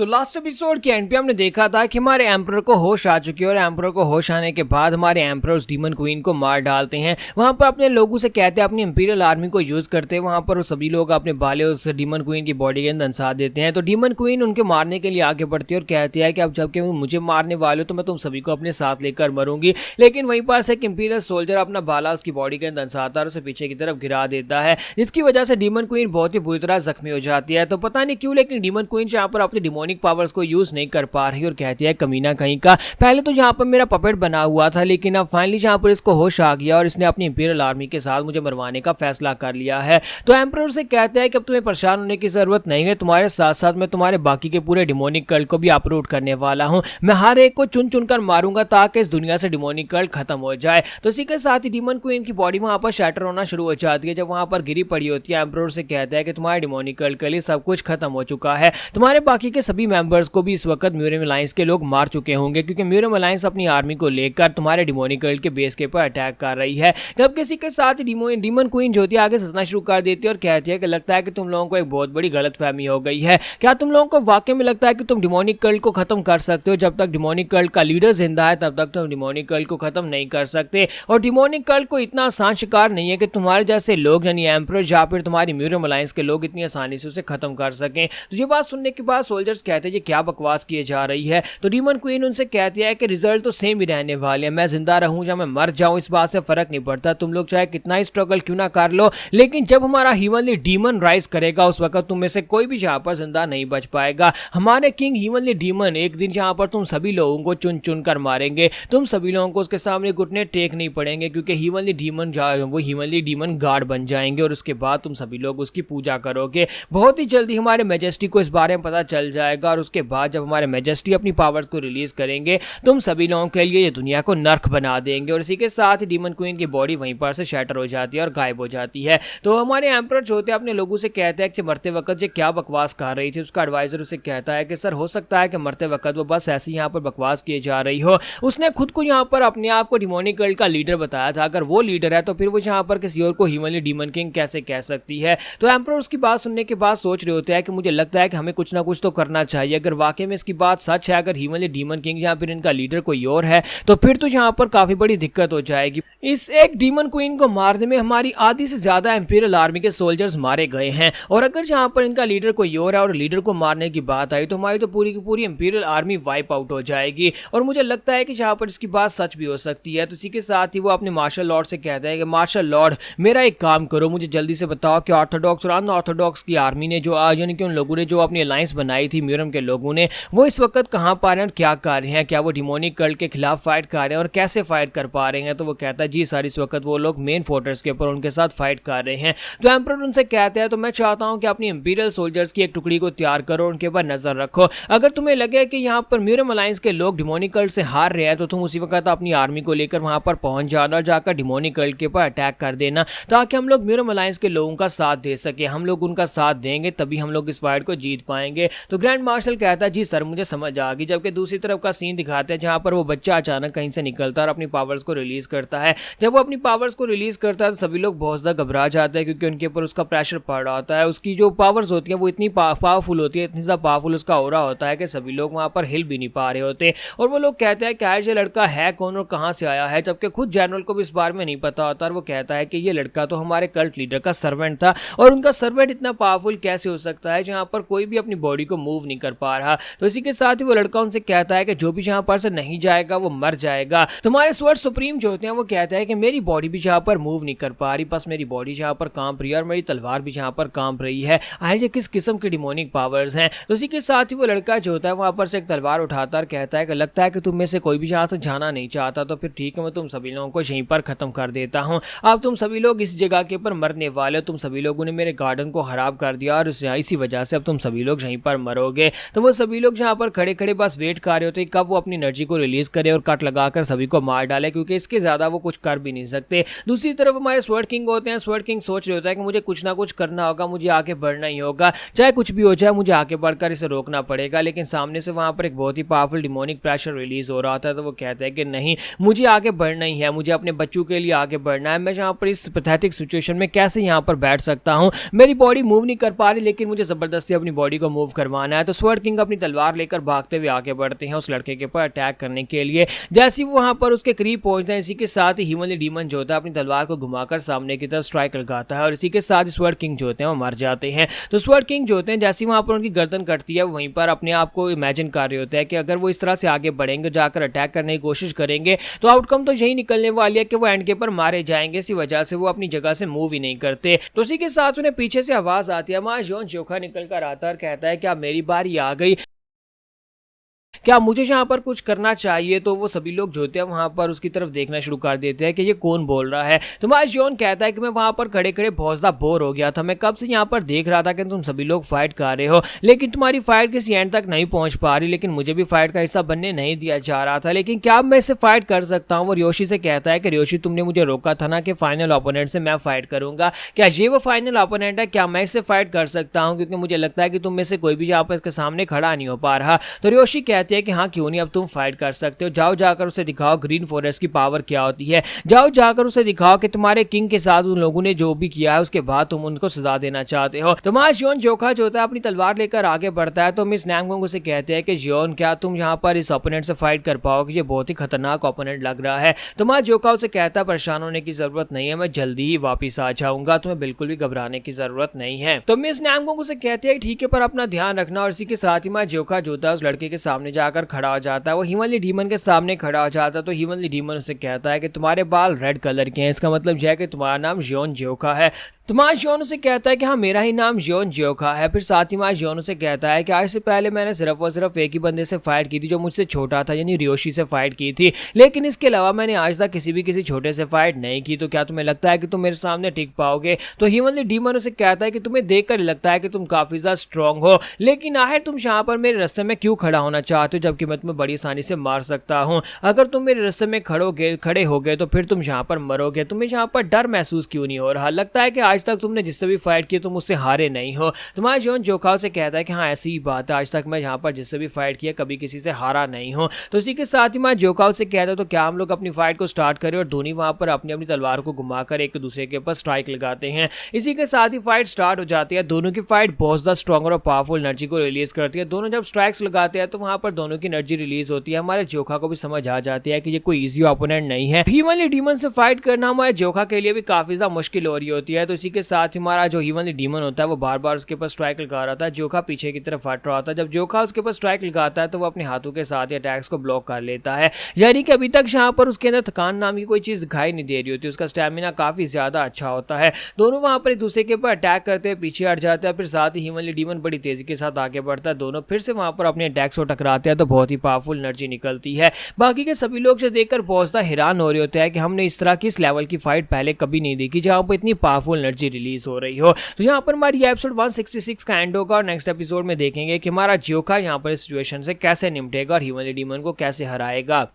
तो last episode के and पे हमने देखा था कि हमारे एम्परर को होश आ चुकी है और एम्परर को होश आने के बाद हमारे एम्परर उस डीमन क्वीन को मार डालते हैं। वहां पर अपने लोगों से कहते हैं, अपनी इंपीरियल आर्मी को यूज करते हैं। वहां पर वो सभी लोग अपने भाले उस डीमन क्वीन की बॉडी के अंदर दंसा देते हैं। तो डीमन क्वीन उनके मारने के लिए आगे बढ़ती है और कहती है कि अब जबकि मुझे मारने वाले हो तो मैं तुम सभी को अपने साथ लेकर मरूंगी। लेकिन वहीं पास एक इंपीरियल सोल्जर अपना भाला उसकी बॉडी के अंदर दंसाता है और उसे पीछे की तरफ गिरा देता है, जिसकी वजह से डीमन क्वीन बहुत ही बुरी तरह जख्मी हो जाती है। तो पता नहीं क्यों लेकिन डीमन क्वीन यहाँ पर अपनी डिमोनिक पावर्स को यूज नहीं कर पा रही और कहती है, कमीना कहीं का, पहले तो यहाँ पर मेरा पपेट बना हुआ था लेकिन अब फाइनली यहाँ पर इसको होश आ गया और इसने अपनी इंपीरियल आर्मी के साथ मुझे मरवाने का फैसला कर लिया है। तो एम्परर से कहते हैं कि अब तुम्हें परेशान होने की जरूरत नहीं है, तुम्हारे साथ साथ मैं तुम्हारे बाकी के पूरे डिमोनिक कल्ट को भी अपरूट करने वाला हूँ। मैं हर एक को चुन चुनकर मारूंगा ताकि इस दुनिया से डिमोनिक कल्ट खत्म हो जाए। तो इसी के साथ ही डीमन क्वीन की बॉडी वहां पर शैटर होना शुरू हो जाती है। जब वहां पर गिरी पड़ी होती है, एम्परर से कहता है कि तुम्हारे डिमोनिक कल्ट के लिए सब कुछ खत्म हो चुका है। तुम्हारे बाकी के सभी मेंबर्स को भी इस वक्त म्यूरियम अलायंस के लोग मार चुके होंगे, क्योंकि म्यूरियम अलायंस अपनी आर्मी को लेकर तुम्हारे डिमोनिक कल्ट के बेस के ऊपर अटैक कर रही है। तब किसी के साथ डीमन क्वीन जो होती है आगे सजना शुरू कर देती है और कहती है कि लगता है कि तुम लोगों को एक बहुत बड़ी गलतफहमी हो गई है। क्या तुम लोगों को वाकई में लगता है कि तुम डिमोनिक कल्ट को खत्म कर सकते हो? जब तक डिमोनिक कल्ट का लीडर जिंदा है तब तक तुम डिमोनिक कल्ट को खत्म नहीं कर सकते। और डिमोनिक कल्ट को इतना आसान शिकार नहीं है कि तुम्हारे जैसे लोग यानी एम्परर या फिर तुम्हारी म्यूरियम अलायंस के लोग इतनी आसानी से उसे खत्म कर सकें। तो ये बात सुनने के बाद सोल्जर्स कहते हैं ये क्या बकवास किए जा रही है। तो डीमन क्वीन उनसे कहती है कि रिजल्ट तो सेम ही रहने वाले हैं, मैं जिंदा रहूं या मैं मर जाऊं इस बात से फर्क नहीं पड़ता। तुम लोग चाहे कितना ही स्ट्रगल क्यों ना कर लो, लेकिन जब हमारा हीवनली डीमन राइज करेगा उस वक्त तुम में से कोई भी यहाँ पर जिंदा नहीं बच पाएगा। हमारे किंग हीवनली डीमन एक दिन यहाँ पर तुम सभी लोगों को चुन चुन कर मारेंगे। तुम सभी लोगों को उसके सामने घुटने टेक नहीं पड़ेंगे, क्योंकि हीवनली डीमन वो हीवनली डीमन गार्ड बन जाएंगे और उसके बाद तुम सभी लोग उसकी पूजा करोगे। बहुत ही जल्दी हमारे मैजेस्टी को इस बारे में पता चल जाएगा और उसके बाद जब हमारे मैजेस्टी अपनी पावर्स को रिलीज करेंगे तुम सभी लोगों के लिए ये दुनिया को नर्क बना देंगे। और इसी के साथ ही डीमन क्वीन की बॉडी वहीं पर से शैटर हो जाती है और गायब हो जाती है। तो हमारे एम्परर जो होते हैं अपने लोगों से कहते हैं कि मरते वक्त ये क्या बकवास कर रही थी। उसका एडवाइजर उसे कहता है कि सर हो सकता है कि मरते वक्त वो बस ऐसे यहाँ पर बकवास किए जा रही हो। उसने खुद को यहाँ पर अपने आप को डिमोनिक कल्ट का लीडर बताया था। अगर वो लीडर है तो फिर वो यहाँ पर किसी और को हीवनली डीमन किंग कैसे कह सकती है। तो एम्परर उसकी बात सुनने के बाद सोच रहे होते हैं कि मुझे लगता है कि हमें कुछ ना कुछ तो करना चाहिए। अगर वाकई में इसकी बात सच है, अगर हीवनली डीमन किंग या फिर इनका लीडर कोई और है तो फिर तो यहाँ पर काफी बड़ी दिक्कत हो जाएगी। इस एक डीमन क्वीन को मारने में हमारी आधी से ज्यादा इंपीरियल आर्मी के सोल्जर्स मारे गए हैं और अगर यहाँ पर इनका लीडर कोई और है और लीडर को मारने की बात आई तो हमारी तो पूरी की पूरी इंपीरियल आर्मी वाइप आउट हो जाएगी। और मुझे लगता है कि यहाँ पर इसकी बात सच भी हो सकती है। तो इसी के साथ ही वो अपने मार्शल लॉर्ड से कहता है कि मार्शल लॉर्ड मेरा एक काम करो, मुझे जल्दी से बताओ कि ऑर्थोडॉक्स और अनऑर्थोडॉक्स की आर्मी ने जो यानी कि उन लोगों ने जो अपनी अलायंस बनाई थी म्यूरियम के लोगों ने, वो इस वक्त कहाँ पा रहे हैं और क्या कर रहे हैं? क्या वो डिमोनिक कल्ट के खिलाफ फाइट कर रहे हैं और कैसे फाइट कर पा रहे हैं? तो वो कहता है जी सर इस वक्त वो लोग मेन फोर्ट्रेस के ऊपर उनके साथ फाइट कर रहे हैं। तो एम्परर उनसे कहते हैं तो मैं चाहता हूं कि अपनी इंपीरियल सोल्जर्स की एक टुकड़ी को तैयार करो, उनके ऊपर नजर रखो। अगर तुम्हें लगे कि यहाँ पर म्यूरियम अलायंस के लोग डिमोनिक कल्ट से हार रहे हैं तो तुम उसी वक्त अपनी आर्मी को लेकर वहां पर पहुंच जाना और जाकर डिमोनिक कल्ट के ऊपर अटैक कर देना, ताकि हम लोग म्यूरियम अलायंस के लोगों का साथ दे सके। हम लोग उनका साथ देंगे तभी हम लोग इस फाइट को जीत पाएंगे। तो ग्रैंड मार्शल कहता है जी सर मुझे समझ आ गई। जबकि दूसरी तरफ का सीन दिखाते हैं जहां पर वो बच्चा अचानक कहीं से निकलता है और अपनी पावर्स को रिलीज करता है। जब वो अपनी पावर्स को रिलीज करता है तो सभी लोग बहुत ज्यादा घबरा जाते हैं, क्योंकि उनके ऊपर उसका प्रेशर पड़ रहा होता है। उसकी जो पावर्स होती है वो इतनी पावरफुल होती है, इतनी ज्यादा पावरफुल उसका ऑरा होता है कि सभी लोग वहां पर हिल भी नहीं पा रहे होते। और वो लोग कहते हैं कि आज ये लड़का है कौन और कहां से आया है, जबकि खुद जनरल को भी इस बारे में नहीं पता होता। और वो कहता है कि ये लड़का तो हमारे कल्ट लीडर का सर्वेंट था और उनका सर्वेंट इतना पावरफुल कैसे हो सकता है जहां पर कोई भी अपनी बॉडी को मूव नहीं कर पा रहा। तो इसी के साथ ही वो लड़का उनसे कहता है कि जो भी यहाँ पर से नहीं जाएगा वो मर जाएगा। तुम्हारे स्वर्ड सुप्रीम जो होते हैं वो कहता है कि मेरी बॉडी भी जहाँ पर मूव नहीं कर पा रही, बस मेरी बॉडी जहाँ पर कांप रही है और मेरी तलवार भी जहाँ पर कांप रही है। आखिर किस किस्म की डिमोनिक पावर्स हैं। तो इसी के साथ ही वो लड़का जो होता है वहां पर से एक तलवार उठाता और कहता है कि लगता है कि तुम में से कोई भी यहाँ से जाना नहीं चाहता, तो फिर ठीक है मैं तुम सभी लोगों को यहीं पर खत्म कर देता हूँ। अब तुम सभी लोग इस जगह के ऊपर मरने वाले हो। तुम सभी लोगों ने मेरे गार्डन को खराब कर दिया और इसी वजह से अब तुम सभी लोग यहीं पर मरोगे। तो वो सभी लोग जहाँ पर खड़े खड़े बस वेट कर रहे होते कब वो अपनी एनर्जी को रिलीज करे और कट लगाकर सभी को मार डाले, क्योंकि इसके ज्यादा वो कुछ कर भी नहीं सकते। दूसरी तरफ हमारे स्वर्ड किंग होते हैं। स्वर्ड किंग सोच रहे होता है कि मुझे कुछ ना कुछ करना होगा, मुझे आगे बढ़ना ही होगा, चाहे कुछ भी हो जाए मुझे आगे बढ़कर इसे रोकना पड़ेगा। लेकिन सामने से वहां पर एक बहुत ही पावरफुल डिमोनिक प्रेशर रिलीज हो रहा था। तो वो कहता है कि नहीं मुझे आगे बढ़ना ही है, मुझे अपने बच्चों के लिए आगे बढ़ना है। मैं यहाँ पर इस पैथेटिक सिचुएशन में कैसे यहाँ पर बैठ सकता हूँ, मेरी बॉडी मूव नहीं कर पा रही लेकिन मुझे जबरदस्ती अपनी बॉडी को मूव करवाना है। तो तो स्वर्ड किंग अपनी तलवार लेकर भागते हुए आगे बढ़ते हैं उस लड़के के ऊपर अटैक करने के लिए। जैसे वो वहां पर उसके करीब पहुंचते हैं, इसी के साथ ही हीवनली डीमन जो होता है अपनी तलवार को घुमाकर सामने की तरफ स्ट्राइक लगाता है और इसी के साथ स्वर्ड किंग जो होते हैं वो मर जाते हैं। तो स्वर्ड किंग जो होते हैं जैसे वहां पर उनकी गर्दन कटती है, वहीं पर अपने आप को इमेजिन कर रहे होते हैं कि अगर वो इस तरह से आगे बढ़ेंगे, जाकर अटैक करने की कोशिश करेंगे, तो आउटकम तो यही निकलने वाली है कि वो एंड के पर मारे जाएंगे। इसी वजह से वो अपनी जगह से मूव ही नहीं करते। तो उसी के साथ उन्हें पीछे से आवाज आती है, मां जॉन जोखा निकल कर आता है और कहता है क्या मेरी बारी आ गई, क्या मुझे यहाँ पर कुछ करना चाहिए। तो वो सभी लोग जो होते हैं वहां पर उसकी तरफ देखना शुरू कर देते हैं कि ये कौन बोल रहा है। तो जॉन कहता है कि मैं वहां पर खड़े खड़े बहुत ज्यादा बोर हो गया था, मैं कब से यहाँ पर देख रहा था कि तुम सभी लोग फाइट कर रहे हो, लेकिन तुम्हारी फाइट किसी एंड तक नहीं पहुंच पा रही, लेकिन मुझे भी फाइट का हिस्सा बनने नहीं दिया जा रहा था, लेकिन क्या मैं इससे फाइट कर सकता हूँ। वो रियोशी से कहता है कि रियोशी तुमने मुझे रोका था ना कि फाइनल ओपोनेंट से मैं फाइट करूंगा, क्या ये वो फाइनल ओपोनेंट है, क्या मैं इससे फाइट कर सकता हूँ, क्योंकि मुझे लगता है कि तुम में से कोई भी यहाँ पर इसके सामने खड़ा नहीं हो पा रहा। तो रियोशी कहती है कि हाँ क्यों नहीं, अब तुम फाइट कर सकते हो, जाओ जाकर उसे दिखाओ ग्रीन फॉरेस्ट की पावर क्या होती है, जाओ जाकर उसे दिखाओ कि तुम्हारे किंग के साथ उन लोगों ने जो भी किया है उसके बाद तुम उनको सजा देना चाहते हो। तो जियोन जोखा जो होता है अपनी तलवार लेकर आगे बढ़ता है। तो मिस नैमगोंग उसे कहते हैं कि जियोन क्या तुम यहाँ पर इस ओपोनेंट से फाइट कर पाओगे, ये बहुत ही खतरनाक ओपोनेंट लग रहा है। तो जोखा उसे कहता है परेशान होने की जरूरत नहीं है, मैं जल्दी ही वापिस आ जाऊंगा, तुम्हें बिल्कुल भी घबराने की जरूरत नहीं है। तो मिस नैमगोंग उसे कहते हैं ठीक है पर अपना ध्यान रखना, और इसी के साथ ही जोखा जो होता है उस लड़के के सामने जाकर खड़ा हो जाता है, वो हीवनली डीमन के सामने खड़ा हो जाता है। तो हीवनली डीमन उसे कहता है कि तुम्हारे बाल रेड कलर के हैं, इसका मतलब यह है कि तुम्हारा नाम जियोन जोखा है। जियोन उसे कहता है कि हाँ मेरा ही नाम जियोन जोखा है। फिर साथ ही जियोन उसे कहता है कि आज से पहले मैंने सिर्फ और सिर्फ एक ही बंदे से फाइट की थी जो मुझसे छोटा था, यानी रियोशी से फाइट की थी, लेकिन इसके अलावा मैंने आज तक किसी छोटे से फाइट नहीं की, तो क्या तुम्हें लगता है कि तुम मेरे सामने टिक पाओगे। तो हीवनली डीमन उसे कहता है कि तुम्हें देखकर लगता है कि तुम काफी ज्यादा स्ट्रांग हो, लेकिन आखिर तुम यहाँ पर मेरे रास्ते में क्यों खड़ा होना चाहते हो, जबकि मैं तुम्हें बड़ी आसानी से मार सकता हूँ। अगर तुम मेरे रास्ते में खड़े हो गए तो फिर तुम यहाँ पर मरोगे। तुम्हें यहाँ पर डर महसूस क्यों नहीं हो रहा, लगता है कि आज तक तुमने जिससे भी फाइट की तुम उससे हारे नहीं हो। जियोन जोखा से कहता है कि हाँ ऐसी ही बात है, आज तक मैं यहाँ पर जिससे भी फाइट किया कभी किसी से हारा नहीं हूँ। तो इसी के साथ ही जोखा से कहता है तो क्या हम लोग अपनी फाइट को स्टार्ट करें, और दोनों वहां पर अपनी अपनी तलवार को घुमाकर एक दूसरे के ऊपर स्ट्राइक लगाते हैं। इसी के साथ ही फाइट स्टार्ट हो जाती है। दोनों की फाइट बहुत ज्यादा स्ट्रॉन्गर और पावरफुल एनर्जी को रिलीज करती है। दोनों जब स्ट्राइक्स लगाते हैं तो वहां पर दोनों की एनर्जी रिलीज होती है। हमारे जोखा को भी समझ आ जाती है कि ये कोई इजी ओपोनेंट नहीं है। हीवनली डीमन से फाइट करना हमारे जोखा के लिए भी काफी ज्यादा मुश्किल हो रही होती है। तो इसी के साथ हमारा जो हीवनली डीमन होता है वो बार बार उसके ऊपर स्ट्राइक लगा रहा था। जोखा पीछे की तरफ हट रहा था। जब जोखा उसके ऊपर स्ट्राइक लगाता है तो वो अपने हाथों के साथ अटैक्स को ब्लॉक कर लेता है, यानी कि अभी तक यहाँ पर उसके अंदर थकान नाम की कोई चीज दिखाई नहीं दे रही होती। उसका स्टैमिना काफी ज्यादा अच्छा होता है। दोनों वहां पर एक दूसरे के ऊपर अटैक करते हैं, पीछे हट जाते हैं। फिर साथ ही हीवनली डीमन बड़ी तेजी के साथ आगे बढ़ता है। दोनों फिर से वहां पर अपने अटैक्स को टकराते हैं तो बहुत ही पावरफुल एनर्जी निकलती है। बाकी के सभी लोग जो देखकर बहुत ज्यादा हैरान हो रहे होते हैं कि हमने इस तरह की इस लेवल की फाइट पहले कभी नहीं देखी जहां पर इतनी पावरफुल एनर्जी रिलीज हो रही हो। तो यहाँ पर हमारी एपिसोड 166 का एंड होगा और नेक्स्ट एपिसोड में देखेंगे कि हमारा जोखा यहाँ पर इस सिचुएशन से कैसे निपटेगा और हीवनली डीमन को कैसे हराएगा।